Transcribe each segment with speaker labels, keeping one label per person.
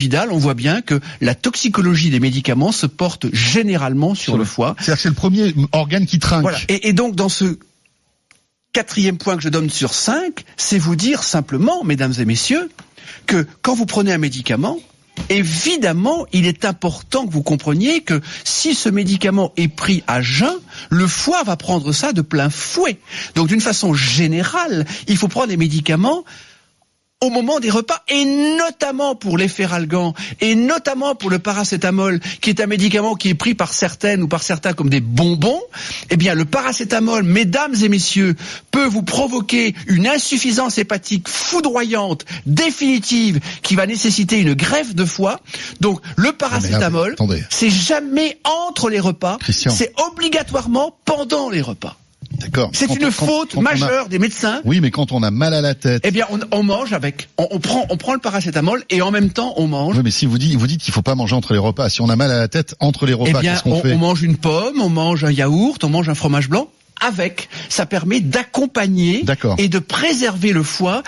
Speaker 1: Vidal, on voit bien que la toxicologie des médicaments se porte généralement sur le foie.
Speaker 2: C'est-à-dire que c'est le premier organe qui trinque.
Speaker 1: Voilà. Et donc, dans ce 4e point que je donne sur 5, c'est vous dire simplement, mesdames et messieurs, que quand vous prenez un médicament, évidemment, il est important que vous compreniez que si ce médicament est pris à jeun, le foie va prendre ça de plein fouet. Donc, d'une façon générale, il faut prendre des médicaments au moment des repas, et notamment pour les feralgan, et notamment pour le paracétamol, qui est un médicament qui est pris par certaines ou par certains comme des bonbons. Eh bien, le paracétamol, mesdames et messieurs, peut vous provoquer une insuffisance hépatique foudroyante, définitive, qui va nécessiter une greffe de foie. Donc, le paracétamol, c'est jamais entre les repas, c'est obligatoirement pendant les repas.
Speaker 2: D'accord.
Speaker 1: C'est une faute majeure des médecins.
Speaker 2: Oui, mais quand on a mal à la tête.
Speaker 1: Eh bien, on mange avec. On prend le paracétamol et en même temps on mange.
Speaker 2: Oui, mais si vous dites qu'il faut pas manger entre les repas. Si on a mal à la tête entre les repas, qu'est-ce qu'on fait ?
Speaker 1: On mange une pomme, on mange un yaourt, on mange un fromage blanc. Avec, ça permet d'accompagner et de préserver le foie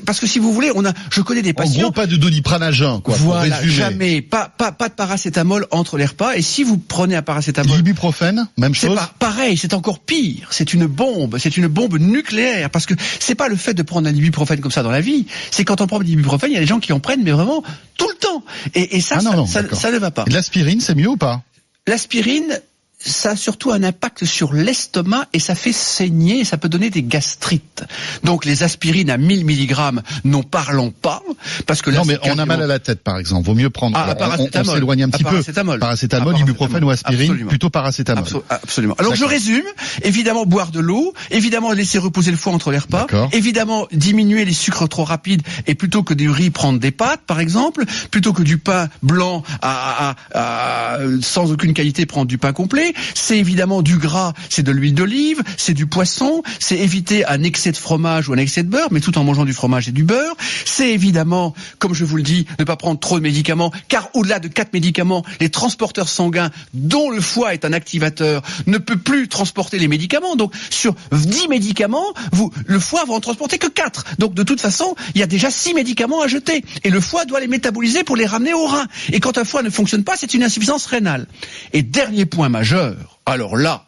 Speaker 1: parce que si vous voulez, je connais des patients.
Speaker 2: En gros, pas de Doliprane à jeun, quoi.
Speaker 1: Voilà, jamais, pas de paracétamol entre les repas. Et si vous prenez un paracétamol,
Speaker 2: l'ibuprofène, même chose.
Speaker 1: C'est pareil, c'est encore pire. C'est une bombe nucléaire parce que c'est pas le fait de prendre un ibuprofène comme ça dans la vie. C'est quand on prend de l'ibuprofène, il y a des gens qui en prennent, mais vraiment tout le temps. Et ça, ça ne va pas.
Speaker 2: L'aspirine, c'est mieux ou pas ?
Speaker 1: L'aspirine, ça a surtout un impact sur l'estomac et ça fait saigner et ça peut donner des gastrites. Donc les aspirines à 1000 mg, n'en parlons pas, parce que là.
Speaker 2: Non, mais on a mal à la tête, par exemple. Vaut mieux prendre. On s'éloigne un petit peu. Paracétamol, ibuprofène ou aspirine, absolument. Plutôt paracétamol.
Speaker 1: Absolument. Alors je résume. Évidemment, boire de l'eau. Évidemment, laisser reposer le foie entre les repas. Évidemment, diminuer les sucres trop rapides et plutôt que du riz, prendre des pâtes, par exemple. Plutôt que du pain blanc sans aucune qualité, prendre du pain complet. C'est évidemment du gras, c'est de l'huile d'olive, c'est du poisson, c'est éviter un excès de fromage ou un excès de beurre, mais tout en mangeant du fromage et du beurre. C'est évidemment, comme je vous le dis, ne pas prendre trop de médicaments, car au-delà de 4 médicaments, les transporteurs sanguins, dont le foie est un activateur, ne peut plus transporter les médicaments. Donc, sur 10 médicaments, le foie va en transporter que 4. Donc, de toute façon, il y a déjà 6 médicaments à jeter. Et le foie doit les métaboliser pour les ramener au rein. Et quand un foie ne fonctionne pas, c'est une insuffisance rénale. Et dernier point majeur, alors là,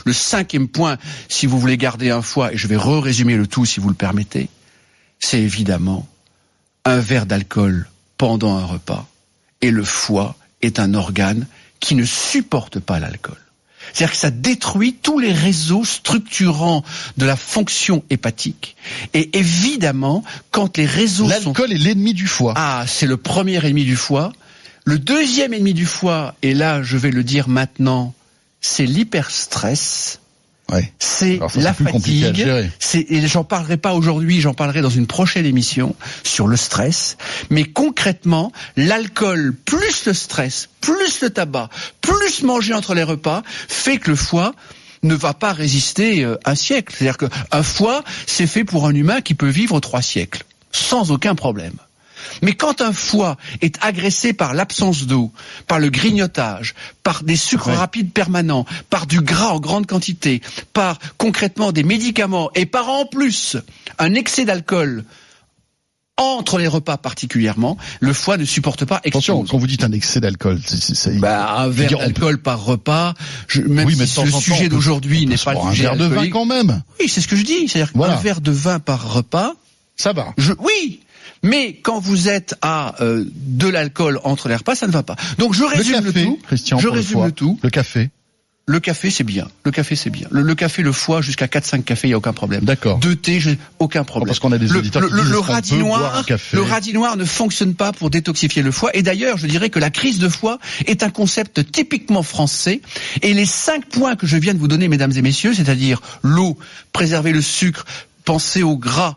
Speaker 1: le 5e point, si vous voulez garder un foie, et je vais résumer le tout si vous le permettez, c'est évidemment un verre d'alcool pendant un repas. Et le foie est un organe qui ne supporte pas l'alcool. C'est-à-dire que ça détruit tous les réseaux structurants de la fonction hépatique. Et évidemment, quand les réseaux
Speaker 2: L'alcool est l'ennemi du foie.
Speaker 1: Ah, c'est le premier ennemi du foie. Le deuxième ennemi du foie, et là je vais le dire maintenant, c'est l'hyperstress, c'est la fatigue, et j'en parlerai pas aujourd'hui, j'en parlerai dans une prochaine émission sur le stress, mais concrètement, l'alcool plus le stress, plus le tabac, plus manger entre les repas, fait que le foie ne va pas résister un siècle. C'est-à-dire qu'un foie, c'est fait pour un humain qui peut vivre 3 siècles, sans aucun problème. Mais quand un foie est agressé par l'absence d'eau, par le grignotage, par des sucres rapides permanents, par du gras en grande quantité, par concrètement des médicaments et par en plus un excès d'alcool entre les repas particulièrement, le foie ne supporte pas.
Speaker 2: Attention, quand vous dites un excès d'alcool,
Speaker 1: un verre d'alcool par repas, même si le sujet d'aujourd'hui n'est pas le sujet
Speaker 2: un verre de vin quand même.
Speaker 1: Oui, c'est ce que je dis, c'est-à-dire qu'un verre de vin par repas,
Speaker 2: ça va.
Speaker 1: Oui. Mais quand vous êtes à de l'alcool entre les repas, ça ne va pas. Donc je résume le tout.
Speaker 2: Christian,
Speaker 1: je résume le tout.
Speaker 2: Le café.
Speaker 1: Le café, c'est bien. Le café, c'est bien. Le café, le foie, jusqu'à 4-5 cafés, il n'y a aucun problème.
Speaker 2: D'accord.
Speaker 1: 2 thés, aucun problème.
Speaker 2: Parce qu'on a des auditeurs qui disent
Speaker 1: le radis noir ne fonctionne pas pour détoxifier le foie. Et d'ailleurs, je dirais que la crise de foie est un concept typiquement français. Et les 5 points que je viens de vous donner, mesdames et messieurs, c'est-à-dire l'eau, préserver le sucre, penser au gras,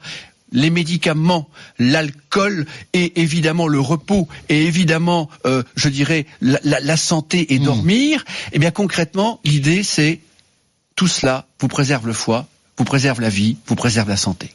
Speaker 1: les médicaments, l'alcool et évidemment le repos et évidemment, je dirais, la santé et dormir, eh bien concrètement, l'idée c'est tout cela vous préserve le foie, vous préserve la vie, vous préserve la santé.